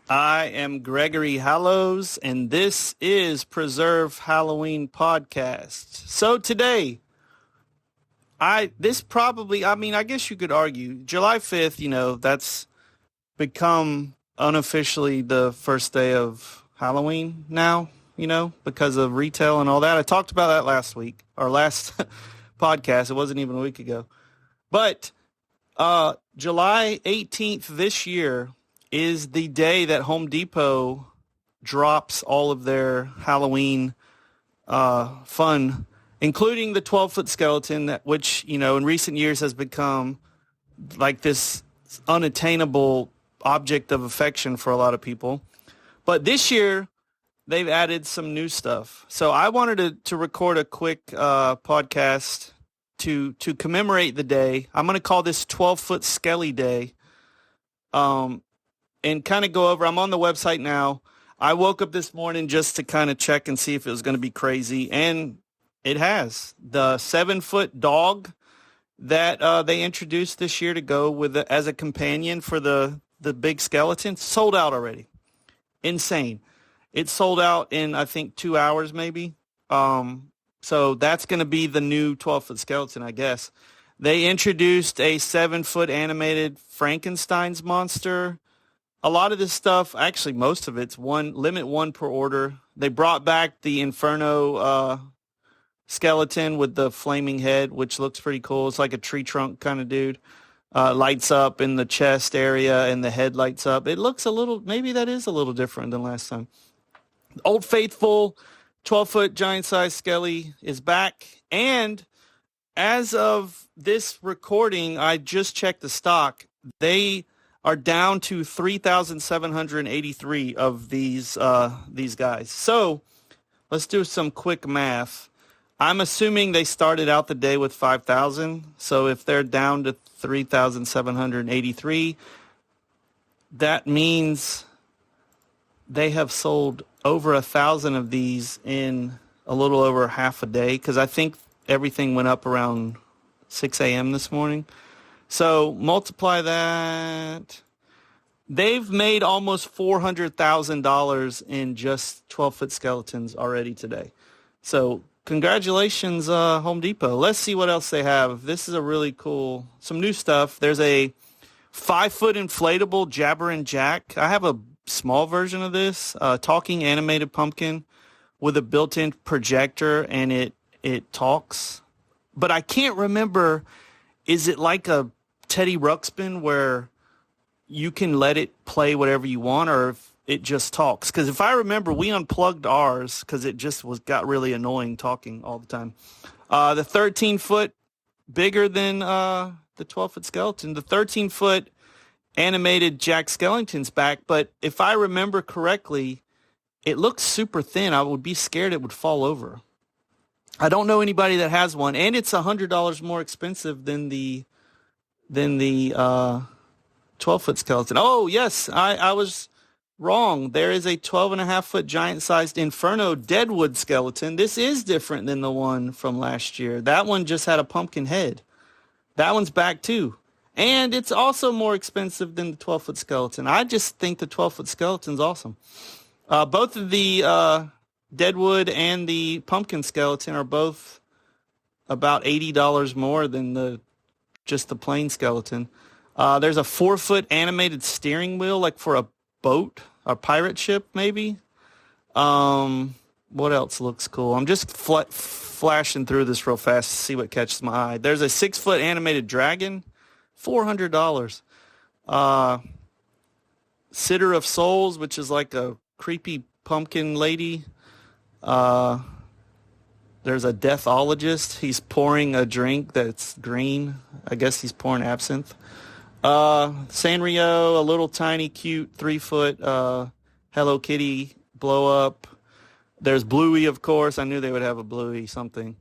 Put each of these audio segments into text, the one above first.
I am Gregory Hallows, and this is Preserve Halloween Podcast. So today, I guess you could argue, July 5th, that's become unofficially the first day of Halloween now, because of retail and all that. I talked about that last week, or last podcast. It wasn't even a week ago. But July 18th this year is the day that Home Depot drops all of their Halloween fun, including the 12-foot skeleton, which, in recent years has become like this unattainable object of affection for a lot of people. But this year, they've added some new stuff. So I wanted to record a quick podcast to commemorate the day. I'm going to call this 12-foot Skelly Day. And kind of go over, I'm on the website now. I woke up this morning just to kind of check and see if it was going to be crazy. And it has. The 7-foot dog that they introduced this year to go with as a companion for the big skeleton sold out already. Insane. It sold out in, I think, 2 hours maybe. So that's going to be the new 12-foot skeleton, I guess. They introduced a 7-foot animated Frankenstein's monster. A lot of this stuff, actually most of it's limit one per order. They brought back the Inferno skeleton with the flaming head, which looks pretty cool. It's like a tree trunk kind of dude. Lights up in the chest area and the head lights up. It looks maybe that is a little different than last time. Old Faithful 12-foot giant-sized Skelly is back. And as of this recording, I just checked the stock. They are down to 3,783 of these guys. So let's do some quick math. I'm assuming they started out the day with 5,000. So if they're down to 3,783, that means they have sold over 1,000 of these in a little over half a day, because I think everything went up around 6 a.m. this morning. So multiply that. They've made almost $400,000 in just 12-foot skeletons already today. So congratulations, Home Depot. Let's see what else they have. This is a really cool, some new stuff. There's a 5-foot inflatable Jabberin' Jack. I have a small version of this, talking animated pumpkin with a built-in projector, and it talks. But I can't remember, is it like a Teddy Ruxpin where you can let it play whatever you want, or if it just talks? Because if I remember, we unplugged ours because it just got really annoying talking all the time. The 13-foot, bigger than the 12-foot skeleton. The 13-foot animated Jack Skellington's back, but if I remember correctly, it looks super thin. I would be scared it would fall over. I don't know anybody that has one, and it's $100 more expensive than the 12-foot skeleton. Oh, yes, I was wrong. There is a 12.5-foot giant-sized Inferno Deadwood skeleton. This is different than the one from last year. That one just had a pumpkin head. That one's back, too. And it's also more expensive than the 12-foot skeleton. I just think the 12-foot skeleton's awesome. Both of the Deadwood and the pumpkin skeleton are both about $80 more than just the plain skeleton. There's a 4-foot animated steering wheel, like for a boat, a pirate ship, maybe. What else looks cool? I'm just flashing through this real fast to see what catches my eye. There's a 6-foot animated dragon, $400. Sitter of Souls, which is like a creepy pumpkin lady. There's a deathologist. He's pouring a drink that's green. I guess he's pouring absinthe. Sanrio, a little tiny cute 3-foot Hello Kitty blow up. There's Bluey, of course. I knew they would have a Bluey something.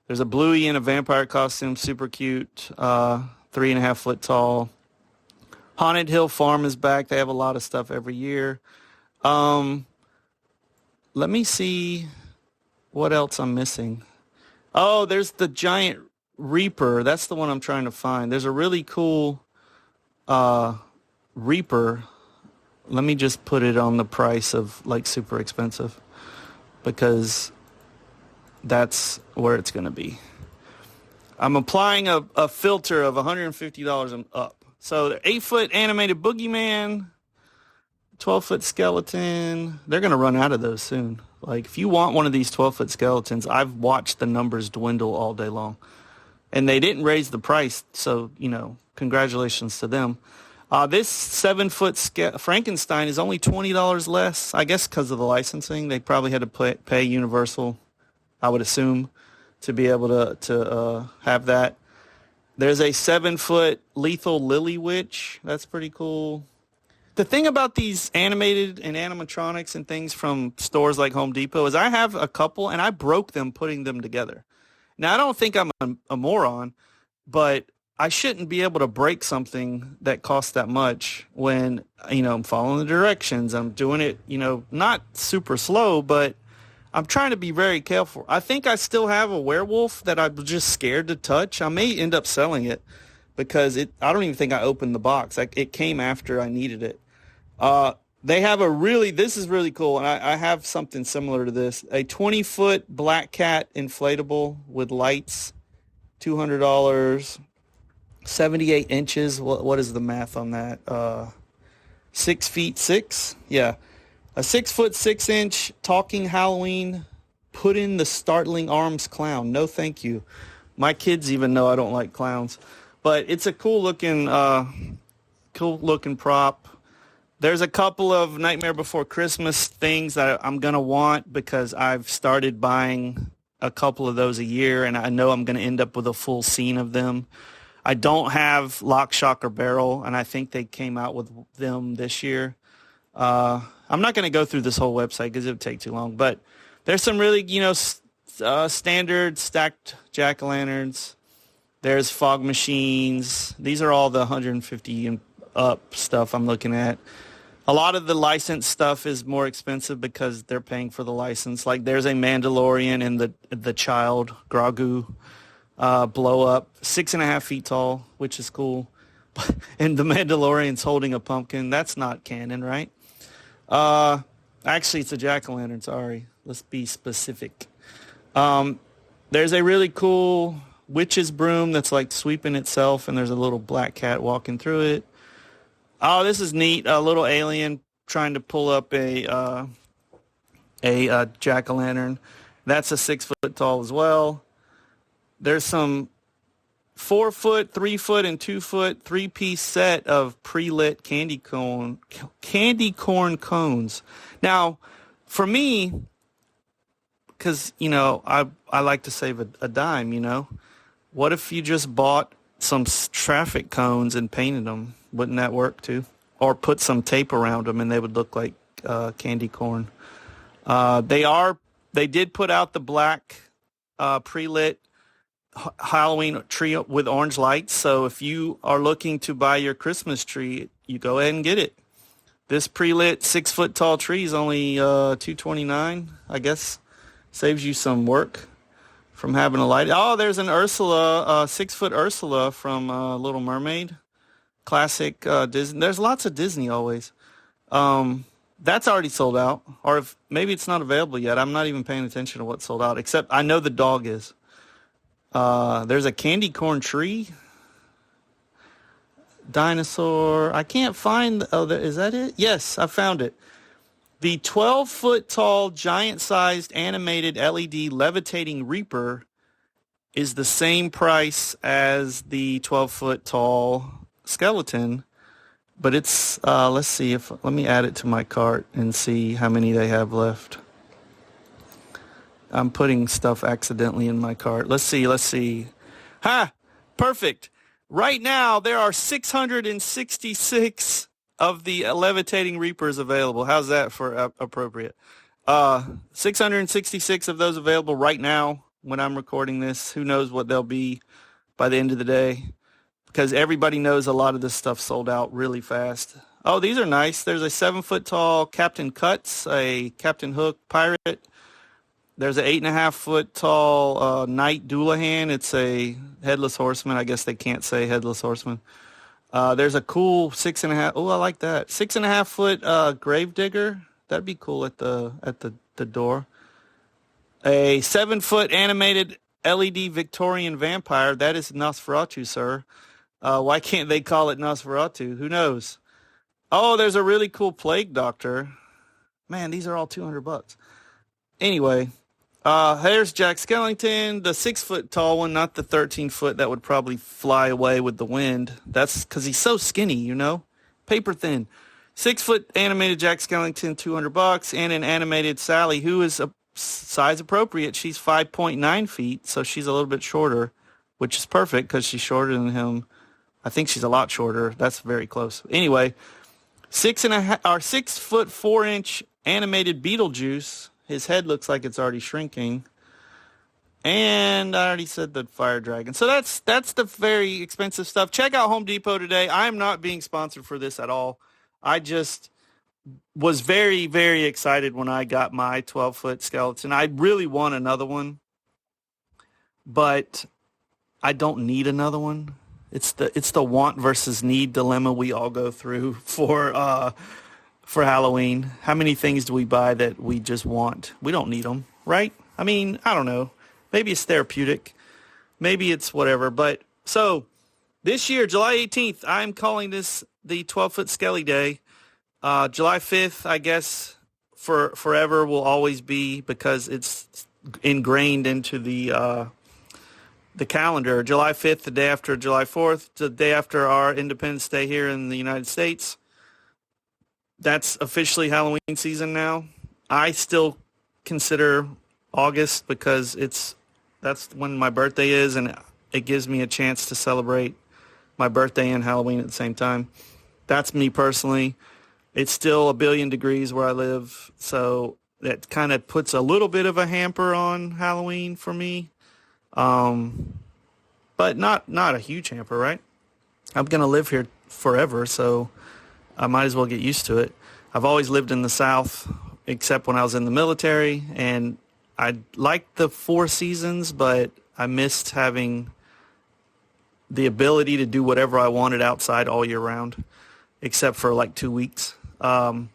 There's a Bluey in a vampire costume, super cute, 3.5 foot tall. Haunted Hill Farm is back. They have a lot of stuff every year. Let me see what else I'm missing. Oh, there's the giant Reaper. That's the one I'm trying to find. There's a really cool Reaper let me just put it on the price of like super expensive, because that's where it's going to be. I'm applying a filter of $150 and up. So the 8-foot animated boogeyman, 12-foot skeleton, they're going to run out of those soon. Like, if you want one of these 12-foot skeletons, I've watched the numbers dwindle all day long. And they didn't raise the price, so, congratulations to them. This 7-foot Frankenstein is only $20 less, I guess because of the licensing. They probably had to pay Universal, I would assume, to be able to have that. There's a 7-foot lethal lily witch. That's pretty cool. The thing about these animated and animatronics and things from stores like Home Depot is I have a couple, and I broke them putting them together. Now, I don't think I'm a moron, but I shouldn't be able to break something that costs that much when, I'm following the directions. I'm doing it, not super slow, but I'm trying to be very careful. I think I still have a werewolf that I'm just scared to touch. I may end up selling it because I don't even think I opened the box. It came after I needed it. They have this is really cool, and I have something similar to this. A 20-foot black cat inflatable with lights, $200, 78 inches. What is the math on that? 6 feet 6? Yeah. A 6-foot 6-inch talking Halloween put in the startling arms clown. No, thank you. My kids even know I don't like clowns, but it's a cool looking prop. There's a couple of Nightmare Before Christmas things that I'm going to want because I've started buying a couple of those a year, and I know I'm going to end up with a full scene of them. I don't have Lock, Shock, or Barrel, and I think they came out with them this year. I'm not going to go through this whole website because it would take too long, but there's some really, standard stacked jack-o'-lanterns. There's fog machines. These are all the 150 and up stuff I'm looking at. A lot of the licensed stuff is more expensive because they're paying for the license. Like, there's a Mandalorian and the child, Grogu, blow up, 6.5 feet tall, which is cool. And the Mandalorian's holding a pumpkin. That's not canon, right? Actually, it's a jack-o'-lantern. Sorry. Let's be specific. There's a really cool witch's broom that's like sweeping itself, and there's a little black cat walking through it. Oh, this is neat. A little alien trying to pull up a jack-o'-lantern. That's a 6-foot tall as well. There's some 4-foot, 3-foot, and 2-foot 3-piece set of pre-lit candy corn cones. Now, for me, because, I like to save a dime, what if you just bought some traffic cones and painted them? Wouldn't that work too? Or put some tape around them and they would look like candy corn. They did put out the black pre-lit Halloween tree with orange lights. So if you are looking to buy your Christmas tree, you go ahead and get it. This pre-lit 6-foot tall tree is only $229. I guess saves you some work from having a light. Oh, there's an Ursula, 6-foot Ursula from Little Mermaid. Classic Disney. There's lots of Disney always. That's already sold out. Or if maybe it's not available yet. I'm not even paying attention to what's sold out, except I know the dog is. There's a candy corn tree. Dinosaur. I can't find. Is that it? Yes, I found it. The 12-foot tall, giant-sized animated LED levitating Reaper is the same price as the 12-foot tall skeleton, but it's let me add it to my cart and see how many they have left. I'm putting stuff accidentally in my cart. Let's see. Perfect. Right now there are 666 of the levitating Reapers available. How's that for appropriate? 666 of those available right now when I'm recording this. Who knows what they'll be by the end of the day, because everybody knows a lot of this stuff sold out really fast. Oh, these are nice. There's a 7-foot tall Captain Cuts, a Captain Hook pirate. There's an 8.5-foot tall Knight Doulahan. It's a headless horseman. I guess they can't say headless horseman. There's a cool 6.5. Oh, I like that 6.5 foot grave digger. That'd be cool at the door. A 7 foot animated LED Victorian vampire. That is Nosferatu, sir. Why can't they call it Nosferatu? Who knows? Oh, there's a really cool plague doctor. Man, these are all $200. Anyway, there's Jack Skellington, the 6 foot tall one, not the 13 foot that would probably fly away with the wind. That's because he's so skinny, paper thin. 6 foot animated Jack Skellington, $200, and an animated Sally, who is a size appropriate. She's 5.9 feet, so she's a little bit shorter, which is perfect because she's shorter than him. I think she's a lot shorter. That's very close. Anyway, 6 foot 4 inch animated Beetlejuice. His head looks like it's already shrinking. And I already said the fire dragon. So that's the very expensive stuff. Check out Home Depot today. I am not being sponsored for this at all. I just was very, very excited when I got my 12-foot skeleton. I really want another one, but I don't need another one. It's the want versus need dilemma we all go through for Halloween. How many things do we buy that we just want? We don't need them, right? I mean, I don't know. Maybe it's therapeutic. Maybe it's whatever. But so this year, July 18th, I'm calling this the 12-foot Skelly Day. July 5th, I guess, for forever will always be because it's ingrained into the calendar. July 5th, the day after July 4th, the day after our Independence Day here in the United States. That's officially Halloween season now. I still consider August because that's when my birthday is, and it gives me a chance to celebrate my birthday and Halloween at the same time. That's me personally. It's still 1,000,000,000 degrees where I live, so that kind of puts a little bit of a hamper on Halloween for me. But not a huge hamper, right? I'm going to live here forever, so I might as well get used to it. I've always lived in the South, except when I was in the military, and I liked the 4 seasons, but I missed having the ability to do whatever I wanted outside all year round, except for like 2 weeks. I'm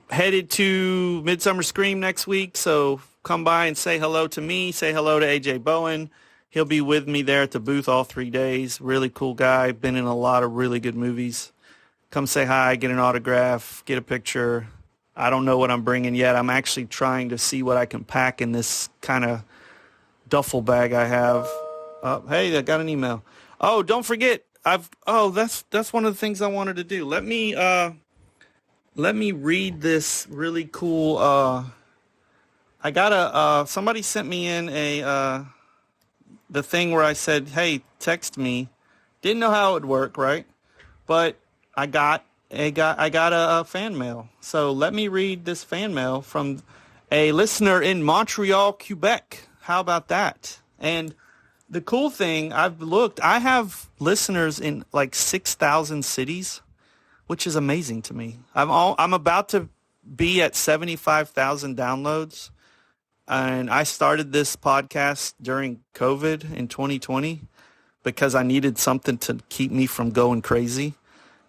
headed to Midsummer Scream next week, so come by and say hello to me. Say hello to AJ Bowen. He'll be with me there at the booth all 3 days. Really cool guy. Been in a lot of really good movies. Come say hi, get an autograph, get a picture. I don't know what I'm bringing yet. I'm actually trying to see what I can pack in this kind of duffel bag I have. Hey, I got an email. Oh, don't forget. That's one of the things I wanted to do. Let me read this really cool. I got somebody sent me in the thing where I said, "Hey, text me." Didn't know how it would work, right? But I got a fan mail. So let me read this fan mail from a listener in Montreal, Quebec. How about that? And the cool thing, I have listeners in like 6,000 cities, which is amazing to me. I'm about to be at 75,000 downloads. And I started this podcast during COVID in 2020 because I needed something to keep me from going crazy.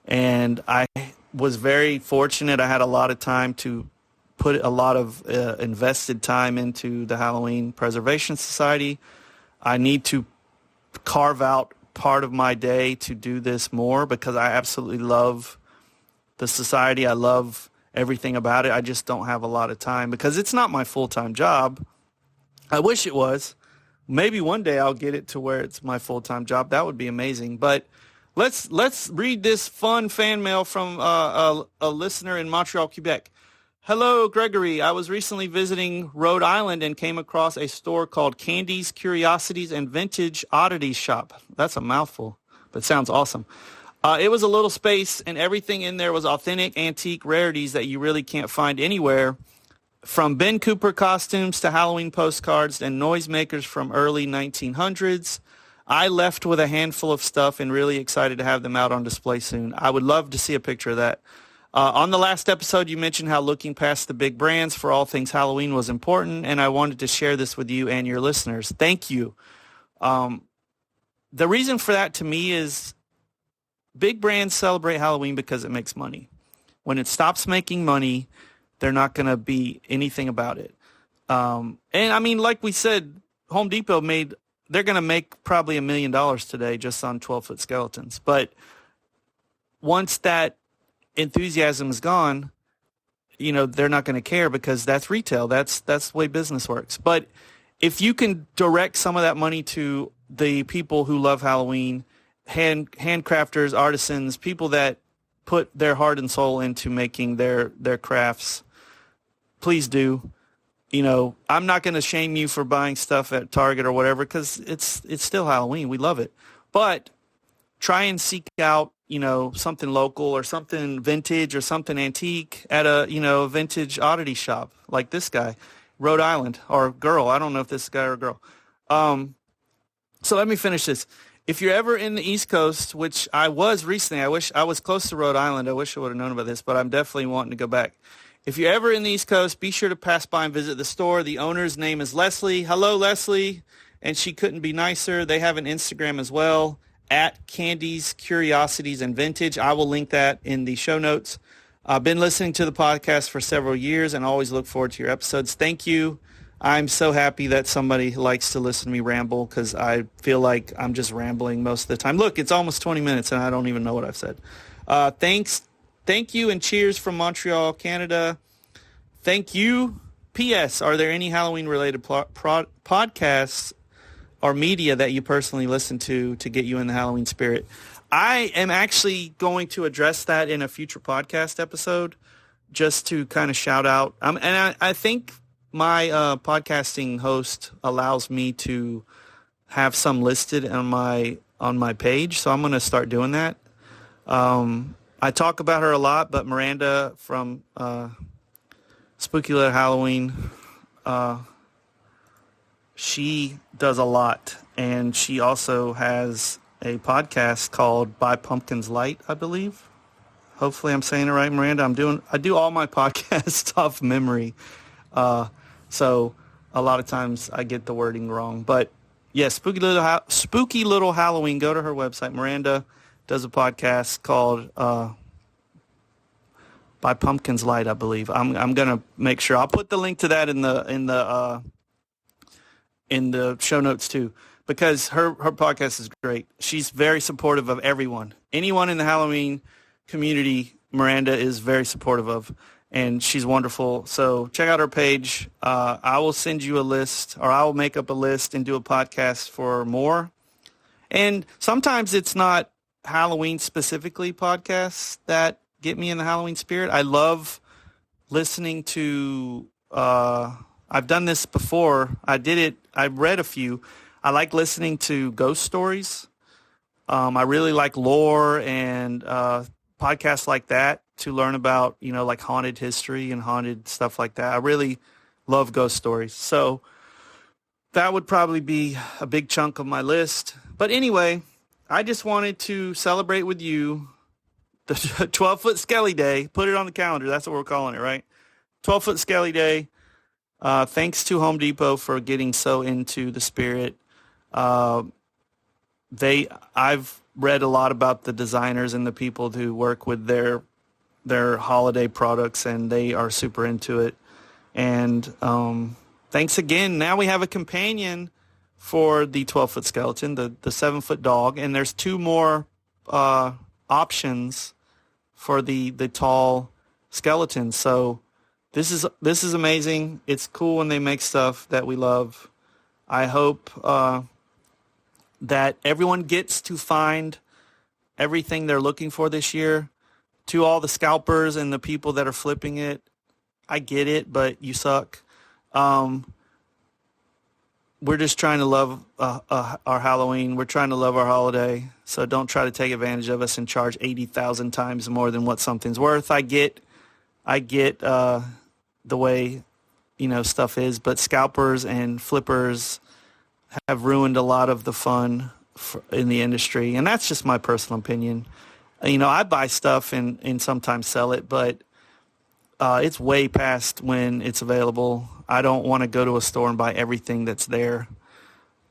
And I was very fortunate. I had a lot of time to put a lot of invested time into the Halloween Preservation Society. I need to carve out part of my day to do this more because I absolutely love the society. I love everything about it. I just don't have a lot of time because it's not my full-time job. I wish it was. Maybe one day I'll get it to where it's my full-time job. That would be amazing. But let's read this fun fan mail from a listener in Montreal, Quebec. Hello, Gregory. I was recently visiting Rhode Island and came across a store called Candies, Curiosities, and Vintage Oddities Shop. That's a mouthful, but sounds awesome. It was a little space, and everything in there was authentic, antique rarities that you really can't find anywhere, from Ben Cooper costumes to Halloween postcards and noisemakers from early 1900s. I left with a handful of stuff and really excited to have them out on display soon. I would love to see a picture of that. On the last episode, you mentioned how looking past the big brands for all things Halloween was important, and I wanted to share this with you and your listeners. Thank you. The reason for that to me is big brands celebrate Halloween because it makes money. When it stops making money, they're not going to be anything about it. And I mean, like we said, Home Depot they're going to make probably $1 million today just on 12-foot skeletons. But once that enthusiasm is gone, they're not going to care because that's retail. That's the way business works. But if you can direct some of that money to the people who love Halloween, handcrafters, artisans, people that put their heart and soul into making their crafts, please do. I'm not going to shame you for buying stuff at Target or whatever because it's still Halloween. We love it. But try and seek out, something local or something vintage or something antique at a vintage oddity shop like this guy, Rhode Island, or girl. I don't know if this is a guy or a girl. So let me finish this. If you're ever in the East Coast, which I was recently, I wish I was close to Rhode Island. I wish I would have known about this, but I'm definitely wanting to go back. If you're ever in the East Coast, be sure to pass by and visit the store. The owner's name is Leslie. Hello, Leslie. And she couldn't be nicer. They have an Instagram as well, at Candies, Curiosities, and Vintage. I will link that in the show notes. I've been listening to the podcast for several years and always look forward to your episodes. Thank you. I'm so happy that somebody likes to listen to me ramble because I feel like I'm just rambling most of the time. Look, it's almost 20 minutes and I don't even know what I've said. Thank you and cheers from Montreal, Canada. Thank you. P.S. Are there any Halloween-related podcasts or media that you personally listen to get you in the Halloween spirit? I am actually going to address that in a future podcast episode just to kind of shout out. And I think my podcasting host allows me to have some listed on my page, so I'm going to start doing that. I talk about her a lot, but Miranda from Spooky Little Halloween, she does a lot, and she also has a podcast called By Pumpkins Light, I believe. Hopefully I'm saying it right, Miranda. I do all my podcasts off memory, so a lot of times I get the wording wrong. But yes, Spooky Little Halloween. Go to her website. Miranda does a podcast called By Pumpkins Light, I believe. I'm gonna make sure I'll put the link to that in the show notes too, because her podcast is great. She's very supportive of everyone. Anyone in the Halloween community, Miranda is very supportive of, and she's wonderful. So check out her page. I will send you a list, or I will make up a list and do a podcast for more. And sometimes it's not Halloween specifically podcasts that get me in the Halloween spirit. I love listening to, I've done this before. I read a few. I like listening to ghost stories. I really like lore and podcasts like that to learn about, like haunted history and haunted stuff like that. I really love ghost stories. So that would probably be a big chunk of my list. But anyway, I just wanted to celebrate with you the 12-foot Skelly Day. Put it on the calendar. That's what we're calling it, right? 12-foot Skelly Day. Thanks to Home Depot for getting so into the spirit. I've read a lot about the designers and the people who work with their holiday products, and they are super into it. And thanks again. Now we have a companion for the 12-foot skeleton, the 7-foot dog, and there's 2 more options for the tall skeleton. So this is amazing. It's cool when they make stuff that we love. I hope that everyone gets to find everything they're looking for this year. To all the scalpers and the people that are flipping it, I get it, but you suck. We're just trying to love our Halloween. We're trying to love our holiday. So don't try to take advantage of us and charge 80,000 times more than what something's worth. I get the way, stuff is, but scalpers and flippers have ruined a lot of the fun in the industry. And that's just my personal opinion. I buy stuff and sometimes sell it, but it's way past when it's available. I don't want to go to a store and buy everything that's there.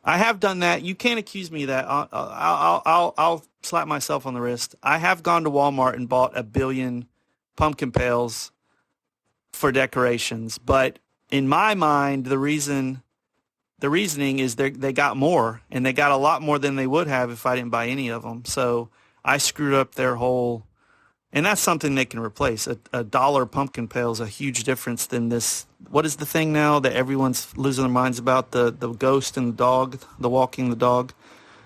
I have done that. You can't accuse me of that. I'll slap myself on the wrist. I have gone to Walmart and bought 1 billion pumpkin pails for decorations, but in my mind, the reasoning is they got more, and they got a lot more than they would have if I didn't buy any of them. So I screwed up their whole, and that's something they can replace. A dollar pumpkin pail is a huge difference than this. What is the thing now that everyone's losing their minds about? The ghost and the dog, the walking the dog.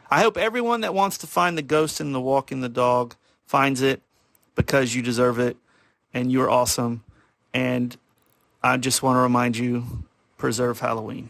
I hope everyone that wants to find the ghost in the walking the dog finds it, because you deserve it and you're awesome. And I just want to remind you, preserve Halloween.